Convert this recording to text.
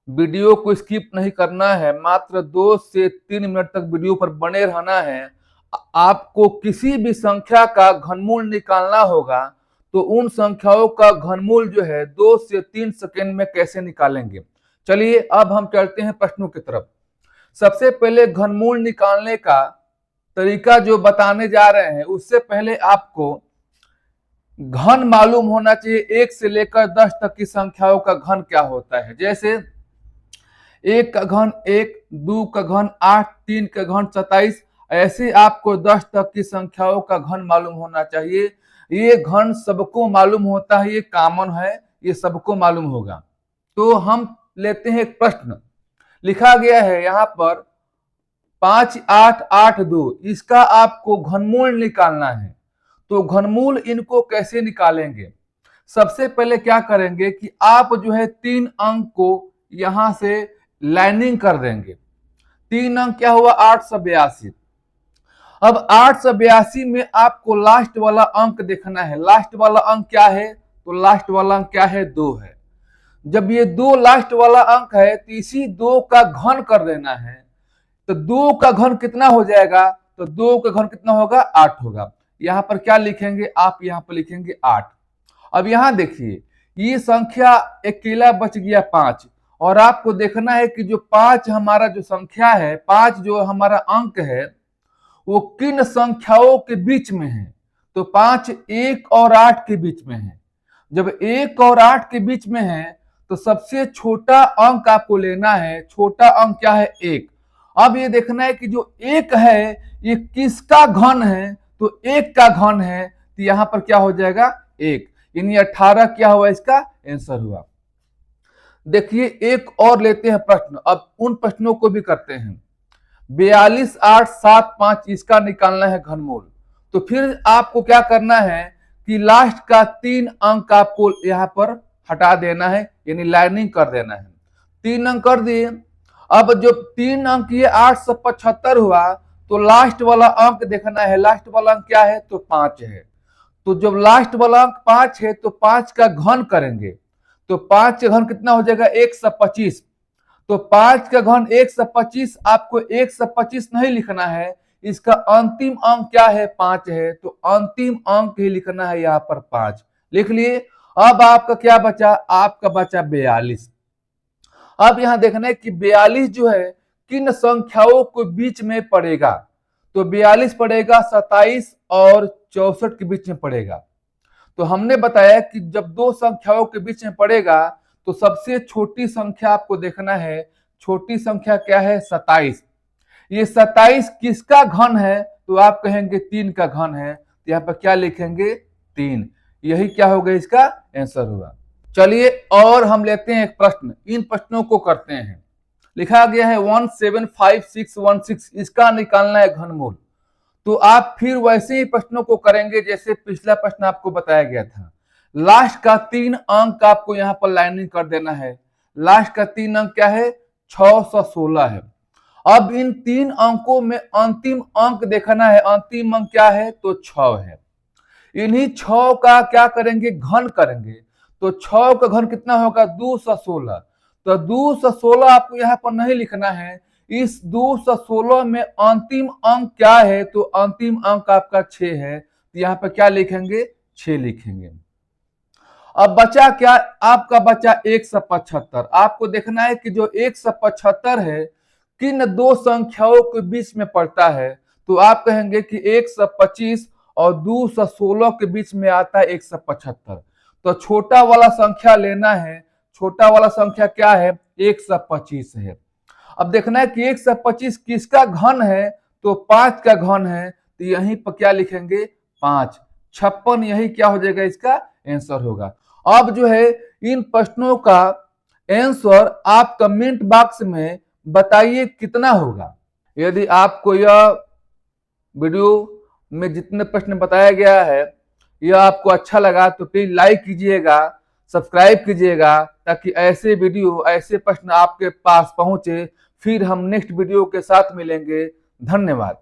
Video को skip नहीं करना है, मात्र 2 से 3 मिनट तक वीडियो पर बने रहना है। आपको किसी भी संख्या का घनमूल निकालना होगा, तो उन संख्याओं का घनमूल जो है 2 से 3 सेकंड में कैसे निकालेंगे। चलिए अब हम चलते हैं प्रश्नों की तरफ। सबसे पहले घनमूल निकालने का तरीका जो बताने जा रहे हैं, उससे पहले आपको घन मालूम होना चाहिए। 1 से लेकर 10 तक की संख्याओं का घन क्या होता है। जैसे 1 का घन 1, 2 का घन 8, 3 का घन 27, ऐसे आपको 10 तक की संख्याओं का घन मालूम होना चाहिए। ये घन सबको मालूम होता है, ये कॉमन है, ये सबको मालूम होगा। तो हम लेते हैं एक प्रश्न, लिखा गया है यहाँ पर 5, 8, 8, 2, इसका आपको घनमूल निकालना है। तो घनमूल इनको कैसे निकालेंगे। सबसे पहले क्या करेंगे कि आप जो है 3 अंक को यहां से लाइनिंग कर देंगे। 3 अंक क्या हुआ 882। अब 882 में आपको लास्ट वाला अंक देखना है। लास्ट वाला अंक क्या है, तो लास्ट वाला अंक क्या है 2 है। जब ये 2 लास्ट वाला अंक है तो इसी 2 का घन कर देना है। तो 2 का घन कितना हो जाएगा, तो 2 का घन कितना होगा 8 होगा। यहां पर क्या लिखेंगे आप, यहां पर लिखेंगे 8। अब यहां देखिए ये संख्या अकेला बच गया 5, और आपको देखना है कि जो 5 हमारा जो संख्या है, 5 जो हमारा अंक है, वो किन संख्याओं के बीच में है। तो 5 1 और 8 के बीच में है। जब 1 और 8 के बीच में है तो सबसे छोटा अंक आपको लेना है। छोटा अंक क्या है 1। अब ये देखना है कि जो 1 है ये किसका घन है, तो 1 का घन है। तो यहां पर क्या हो जाएगा 1, यानी 18 क्या हुआ, इसका आंसर हुआ। देखिए एक और लेते हैं प्रश्न, अब उन प्रश्नों को भी करते हैं। 42, 8, 7, 5, इसका निकालना है घनमूल। तो फिर आपको क्या करना है कि लास्ट का 3 अंक आपको यहां पर हटा देना है, यानी लाइनिंग कर देना है। 3 अंक कर दिए। अब जो 3 अंक ये 875 हुआ, तो लास्ट वाला अंक देखना है। लास्ट वाला अंक क्या है, तो 5 है। तो जब लास्ट वाला अंक 5 है तो 5 का घन करेंगे। तो 5 का घन कितना हो जाएगा 125। तो 5 का घन 125, आपको 125 नहीं लिखना है, इसका अंतिम अंक क्या है 5 है। तो अंतिम अंक ही लिखना है यहां पर 5 लिख लिए। अब आपका क्या बचा, आपका बचा 42। अब यहां देखना है कि 42 जो है किन संख्याओं के बीच में पड़ेगा। तो 42 पड़ेगा 27 और 64 के बीच में पड़ेगा। तो हमने बताया कि जब 2 संख्याओं के बीच में पड़ेगा तो सबसे छोटी संख्या आपको देखना है। छोटी संख्या क्या है 27। ये 27 किसका घन है, तो आप कहेंगे 3 का घन है। तो यहाँ पर क्या लिखेंगे 3, यही क्या होगा इसका आंसर होगा। चलिए और हम लेते हैं एक प्रश्न, इन प्रश्नों को करते हैं। लिखा गया है 175616, इसका निकालना है घनमूल। तो आप फिर वैसे ही प्रश्नों को करेंगे जैसे पिछला प्रश्न आपको बताया गया था। लास्ट का 3 अंक आपको यहां पर लाइनिंग कर देना है। लास्ट का 3 अंक क्या है 616 है। अब इन 3 अंकों में अंतिम अंक देखना है। अंतिम अंक क्या है, तो 6 है। इन्हीं 6 का क्या करेंगे, घन करेंगे। तो 6 का घन कितना होगा 216। तो 216 आपको यहां पर नहीं लिखना है। इस 216 में अंतिम अंक क्या है, तो अंतिम अंक आपका 6 है। तो यहाँ पर क्या लिखेंगे 6 लिखेंगे। अब बचा क्या, आपका बचा 175। आपको देखना है कि जो 175 है किन 2 संख्याओं के बीच में पड़ता है। तो आप कहेंगे कि 125 और 216 के बीच में आता है 175। तो छोटा वाला संख्या लेना है। छोटा वाला संख्या क्या है 125 है। अब देखना है कि 125 किसका घन है, तो 5 का घन है। तो यहीं पर क्या लिखेंगे 5, 56, यही क्या हो जाएगा इसका आंसर होगा। अब जो है इन प्रश्नों का आंसर आप कमेंट बॉक्स में बताइए कितना होगा। यदि आपको यह वीडियो में जितने प्रश्न बताया गया है यह आपको अच्छा लगा तो प्लीज लाइक कीजिएगा, सब्सक्राइब कीजिएगा, ताकि ऐसे वीडियो ऐसे प्रश्न आपके पास पहुंचे। फिर हम नेक्स्ट वीडियो के साथ मिलेंगे। धन्यवाद।